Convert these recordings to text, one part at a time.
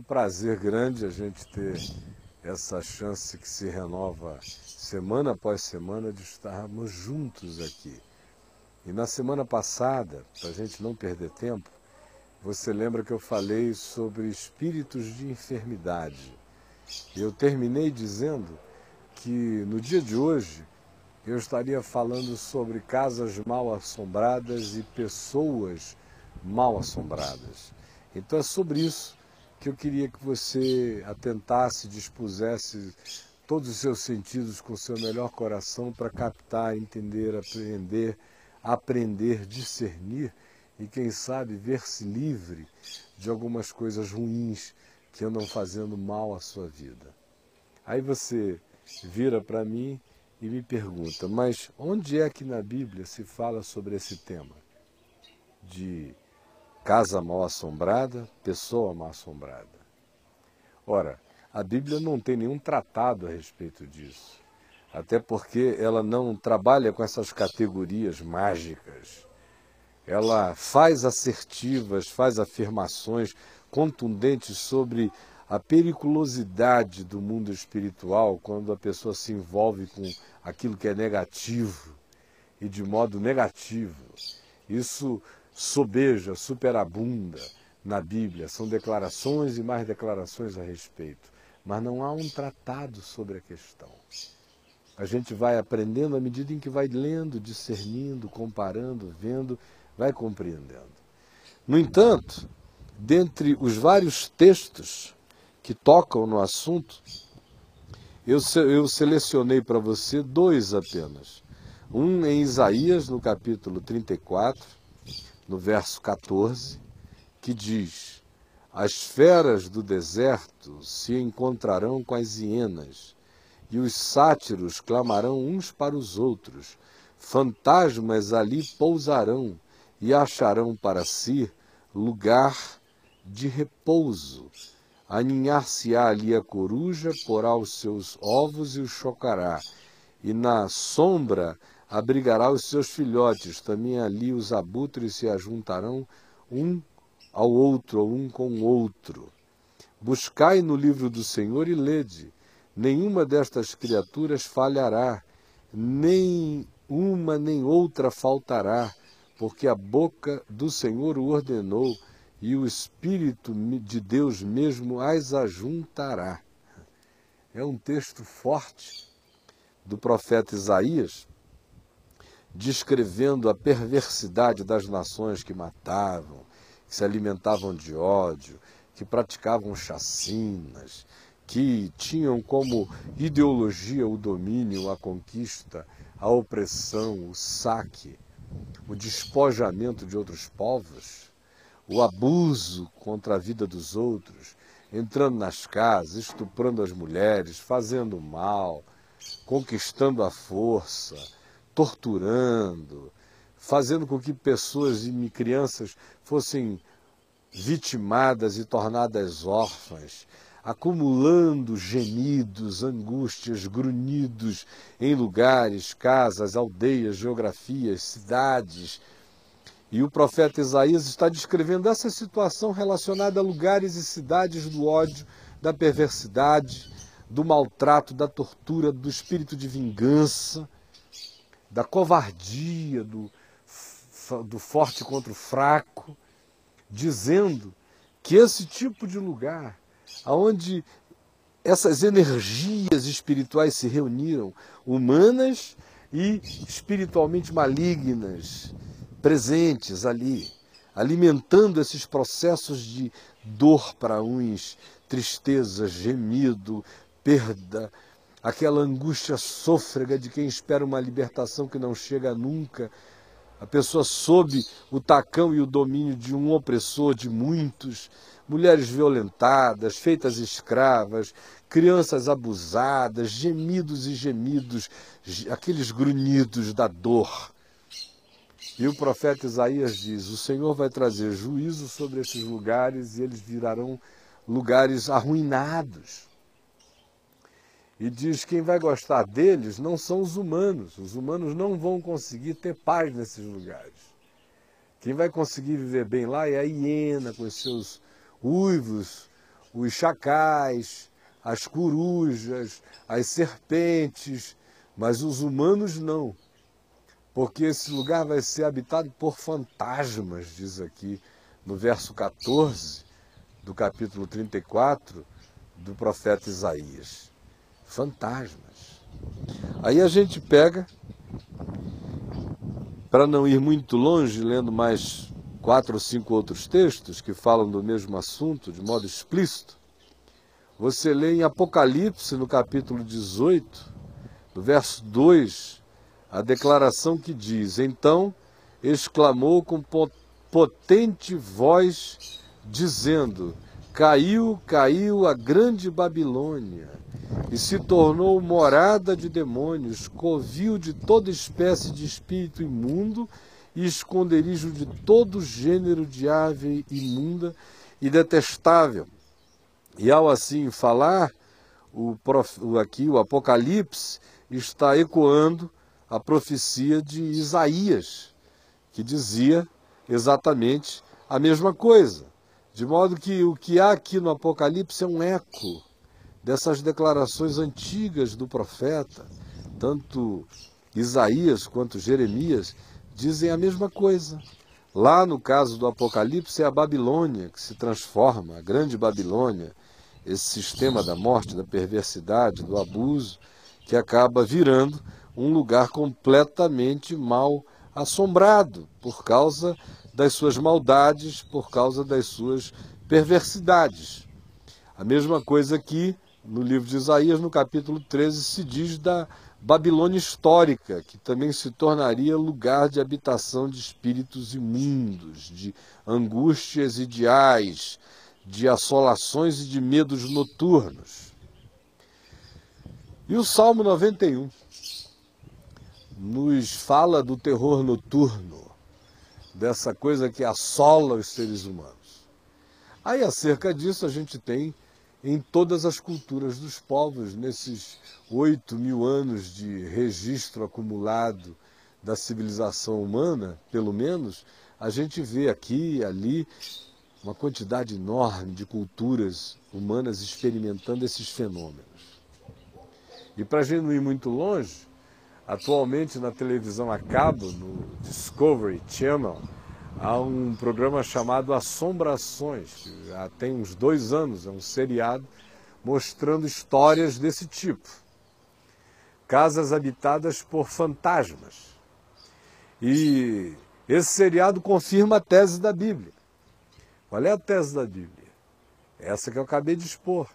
um prazer grande a gente ter essa chance que se renova semana após semana de estarmos juntos aqui. E na semana passada, para a gente não perder tempo, você lembra que eu falei sobre espíritos de enfermidade. Eu terminei dizendo que no dia de hoje eu estaria falando sobre casas mal assombradas e pessoas mal assombradas. Então é sobre isso que eu queria que você atentasse, dispusesse todos os seus sentidos com o seu melhor coração para captar, entender, aprender, discernir e, quem sabe, ver-se livre de algumas coisas ruins que andam fazendo mal à sua vida. Aí você vira para mim e me pergunta, mas onde é que na Bíblia se fala sobre esse tema? De casa mal assombrada, pessoa mal assombrada. Ora, a Bíblia não tem nenhum tratado a respeito disso. Até porque ela não trabalha com essas categorias mágicas. Ela faz assertivas, faz afirmações contundentes sobre a periculosidade do mundo espiritual quando a pessoa se envolve com aquilo que é negativo e de modo negativo. Isso sobeja, superabunda na Bíblia, são declarações e mais declarações a respeito, mas não há um tratado sobre a questão. A gente vai aprendendo à medida em que vai lendo, discernindo, comparando, vendo, vai compreendendo. No entanto, dentre os vários textos que tocam no assunto, eu selecionei para você dois apenas. Um em Isaías, no capítulo 34, no verso 14, que diz: as feras do deserto se encontrarão com as hienas, e os sátiros clamarão uns para os outros, fantasmas ali pousarão e acharão para si lugar de repouso. Aninhar-se-á ali a coruja, porá os seus ovos e os chocará, e na sombra abrigará os seus filhotes, também ali os abutres se ajuntarão um ao outro, ou um com o outro. Buscai no livro do Senhor e lede, nenhuma destas criaturas falhará, nem uma nem outra faltará, porque a boca do Senhor o ordenou, e o Espírito de Deus mesmo as ajuntará. É um texto forte do profeta Isaías, descrevendo a perversidade das nações que matavam, que se alimentavam de ódio, que praticavam chacinas, que tinham como ideologia o domínio, a conquista, a opressão, o saque, o despojamento de outros povos, o abuso contra a vida dos outros, entrando nas casas, estuprando as mulheres, fazendo mal, conquistando à força, torturando, fazendo com que pessoas e crianças fossem vitimadas e tornadas órfãs, acumulando gemidos, angústias, grunhidos em lugares, casas, aldeias, geografias, cidades. E o profeta Isaías está descrevendo essa situação relacionada a lugares e cidades do ódio, da perversidade, do maltrato, da tortura, do espírito de vingança, da covardia, do forte contra o fraco, dizendo que esse tipo de lugar, onde essas energias espirituais se reuniram, humanas e espiritualmente malignas, presentes ali, alimentando esses processos de dor para uns, tristeza, gemido, perda, aquela angústia sôfrega de quem espera uma libertação que não chega nunca, a pessoa sob o tacão e o domínio de um opressor de muitos, mulheres violentadas, feitas escravas, crianças abusadas, gemidos e gemidos, aqueles grunhidos da dor. E o profeta Isaías diz: o Senhor vai trazer juízo sobre esses lugares e eles virarão lugares arruinados. E diz que quem vai gostar deles não são os humanos não vão conseguir ter paz nesses lugares. Quem vai conseguir viver bem lá é a hiena com os seus uivos, os chacais, as corujas, as serpentes, mas os humanos não, porque esse lugar vai ser habitado por fantasmas, diz aqui no verso 14 do capítulo 34 do profeta Isaías. Fantasmas. Aí a gente pega, para não ir muito longe, lendo mais 4 ou 5 outros textos que falam do mesmo assunto de modo explícito, você lê em Apocalipse, no capítulo 18, no verso 2, a declaração que diz: então exclamou com potente voz, dizendo: caiu, caiu a grande Babilônia, e se tornou morada de demônios, covil de toda espécie de espírito imundo e esconderijo de todo gênero de ave imunda e detestável. E ao assim falar, aqui o Apocalipse está ecoando a profecia de Isaías, que dizia exatamente a mesma coisa. De modo que o que há aqui no Apocalipse é um eco dessas declarações antigas do profeta. Tanto Isaías quanto Jeremias dizem a mesma coisa. Lá no caso do Apocalipse é a Babilônia que se transforma, a grande Babilônia, esse sistema da morte, da perversidade, do abuso, que acaba virando um lugar completamente mal assombrado por causa das suas maldades, por causa das suas perversidades. A mesma coisa aqui no livro de Isaías, no capítulo 13, se diz da Babilônia histórica, que também se tornaria lugar de habitação de espíritos imundos, de angústias ideais, de assolações e de medos noturnos. E o Salmo 91 nos fala do terror noturno, dessa coisa que assola os seres humanos. Aí, acerca disso, a gente tem em todas as culturas dos povos, nesses 8.000 anos de registro acumulado da civilização humana, pelo menos, a gente vê aqui e ali uma quantidade enorme de culturas humanas experimentando esses fenômenos. E para a gente não ir muito longe, atualmente na televisão a cabo, no Discovery Channel, há um programa chamado Assombrações, que já tem uns 2 anos, é um seriado mostrando histórias desse tipo. Casas habitadas por fantasmas. E esse seriado confirma a tese da Bíblia. Qual é a tese da Bíblia? Essa que eu acabei de expor.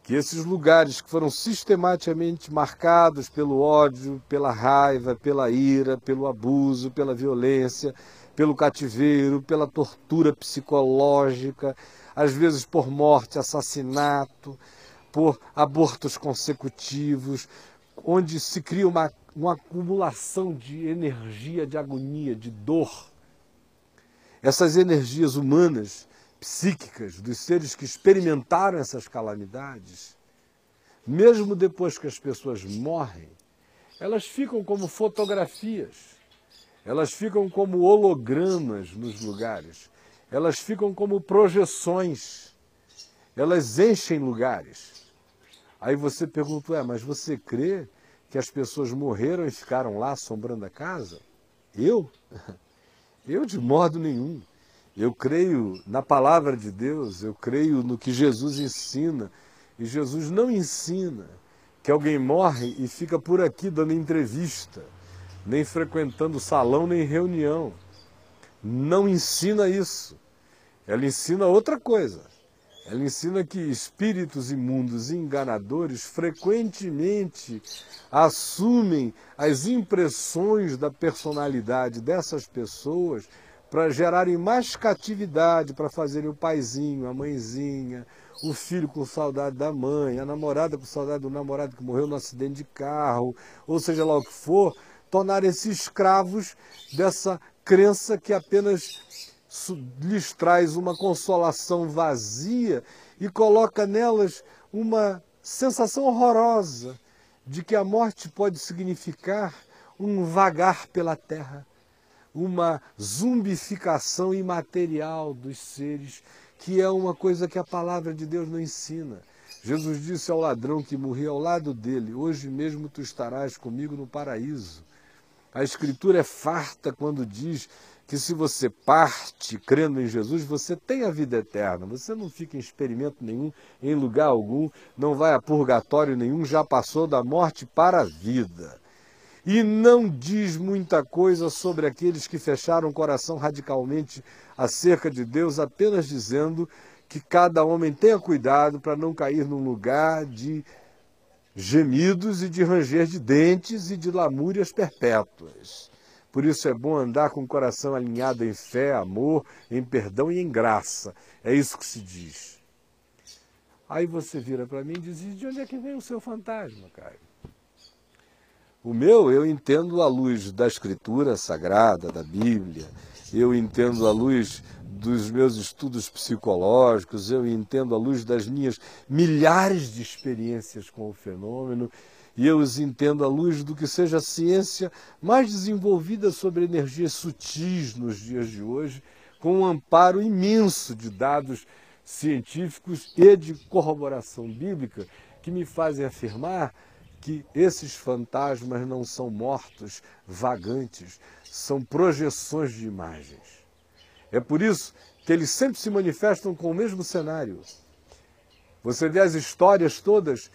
Que esses lugares que foram sistematicamente marcados pelo ódio, pela raiva, pela ira, pelo abuso, pela violência, pelo cativeiro, pela tortura psicológica, às vezes por morte, assassinato, por abortos consecutivos, onde se cria uma acumulação de energia, de agonia, de dor. Essas energias humanas, psíquicas, dos seres que experimentaram essas calamidades, mesmo depois que as pessoas morrem, elas ficam como fotografias, elas ficam como hologramas nos lugares, elas ficam como projeções, elas enchem lugares. Aí você pergunta, mas você crê que as pessoas morreram e ficaram lá assombrando a casa? Eu? Eu de modo nenhum. Eu creio na palavra de Deus, eu creio no que Jesus ensina. E Jesus não ensina que alguém morre e fica por aqui dando entrevista, nem frequentando salão, nem reunião. Não ensina isso. Ela ensina outra coisa. Ela ensina que espíritos imundos e enganadores frequentemente assumem as impressões da personalidade dessas pessoas para gerarem mais catividade, para fazerem o paizinho, a mãezinha, o filho com saudade da mãe, a namorada com saudade do namorado que morreu no acidente de carro, ou seja lá o que for, tornarem-se escravos dessa crença que apenas lhes traz uma consolação vazia e coloca nelas uma sensação horrorosa de que a morte pode significar um vagar pela terra, uma zumbificação imaterial dos seres que é uma coisa que a palavra de Deus não ensina. Jesus disse ao ladrão que morria ao lado dele: hoje mesmo tu estarás comigo no paraíso. A Escritura é farta quando diz que se você parte crendo em Jesus, você tem a vida eterna. Você não fica em experimento nenhum, em lugar algum, não vai a purgatório nenhum, já passou da morte para a vida. E não diz muita coisa sobre aqueles que fecharam o coração radicalmente acerca de Deus, apenas dizendo que cada homem tenha cuidado para não cair num lugar de gemidos e de ranger de dentes e de lamúrias perpétuas. Por isso é bom andar com o coração alinhado em fé, amor, em perdão e em graça. É isso que se diz. Aí você vira para mim e diz: de onde é que vem o seu fantasma, Caio? O meu, eu entendo à luz da Escritura Sagrada, da Bíblia, eu entendo à luz dos meus estudos psicológicos, eu entendo à luz das minhas milhares de experiências com o fenômeno, e eu os entendo à luz do que seja a ciência mais desenvolvida sobre energias sutis nos dias de hoje, com um amparo imenso de dados científicos e de corroboração bíblica que me fazem afirmar que esses fantasmas não são mortos vagantes, são projeções de imagens. É por isso que eles sempre se manifestam com o mesmo cenário. Você vê as histórias todas,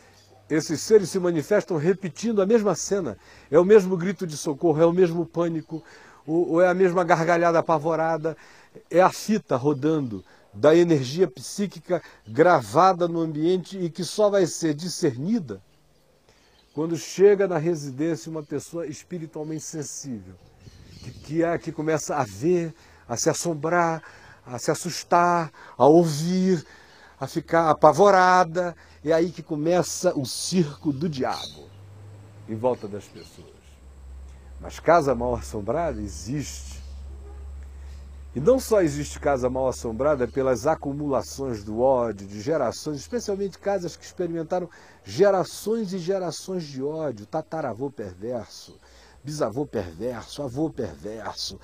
esses seres se manifestam repetindo a mesma cena. É o mesmo grito de socorro, é o mesmo pânico, ou é a mesma gargalhada apavorada, é a fita rodando da energia psíquica gravada no ambiente e que só vai ser discernida quando chega na residência uma pessoa espiritualmente sensível, que começa a ver, a se assombrar, a se assustar, a ouvir, a ficar apavorada. É aí que começa o circo do diabo em volta das pessoas. Mas casa mal assombrada existe. E não só existe casa mal assombrada pelas acumulações do ódio, de gerações, especialmente casas que experimentaram gerações e gerações de ódio, tataravô perverso, bisavô perverso, avô perverso,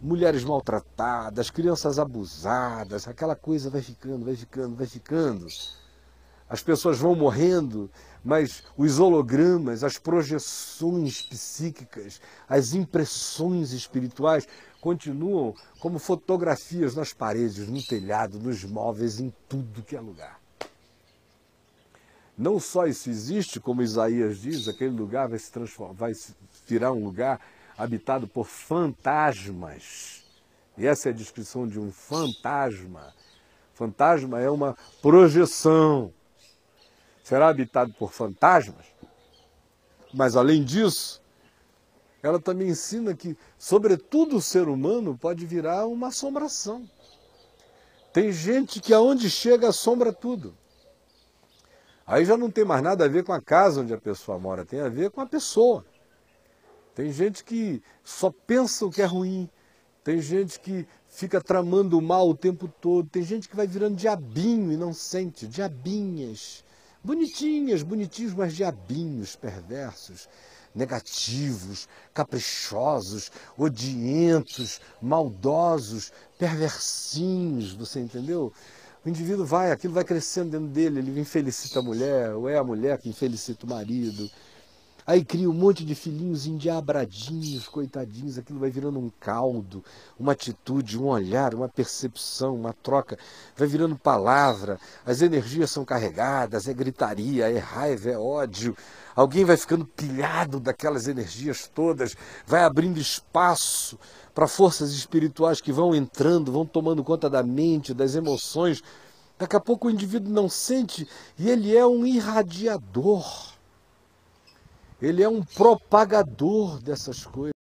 mulheres maltratadas, crianças abusadas, aquela coisa vai ficando, vai ficando, vai ficando. As pessoas vão morrendo, mas os hologramas, as projeções psíquicas, as impressões espirituais continuam como fotografias nas paredes, no telhado, nos móveis, em tudo que é lugar. Não só isso existe, como Isaías diz, aquele lugar vai se transformar, vai virar um lugar habitado por fantasmas. E essa é a descrição de um fantasma. Fantasma é uma projeção. Será habitado por fantasmas, mas além disso, ela também ensina que, sobretudo, o ser humano pode virar uma assombração. Tem gente que aonde chega assombra tudo. Aí já não tem mais nada a ver com a casa onde a pessoa mora, tem a ver com a pessoa. Tem gente que só pensa o que é ruim, tem gente que fica tramando o mal o tempo todo, tem gente que vai virando diabinho e não sente, diabinhas. Bonitinhas, bonitinhos, mas diabinhos perversos, negativos, caprichosos, odientos, maldosos, perversinhos, você entendeu? O indivíduo vai, aquilo vai crescendo dentro dele, ele infelicita a mulher, ou é a mulher que infelicita o marido. Aí cria um monte de filhinhos endiabradinhos, coitadinhos, aquilo vai virando um caldo, uma atitude, um olhar, uma percepção, uma troca, vai virando palavra, as energias são carregadas, é gritaria, é raiva, é ódio, alguém vai ficando pilhado daquelas energias todas, vai abrindo espaço para forças espirituais que vão entrando, vão tomando conta da mente, das emoções. Daqui a pouco o indivíduo não sente e ele é um irradiador. Ele é um propagador dessas coisas.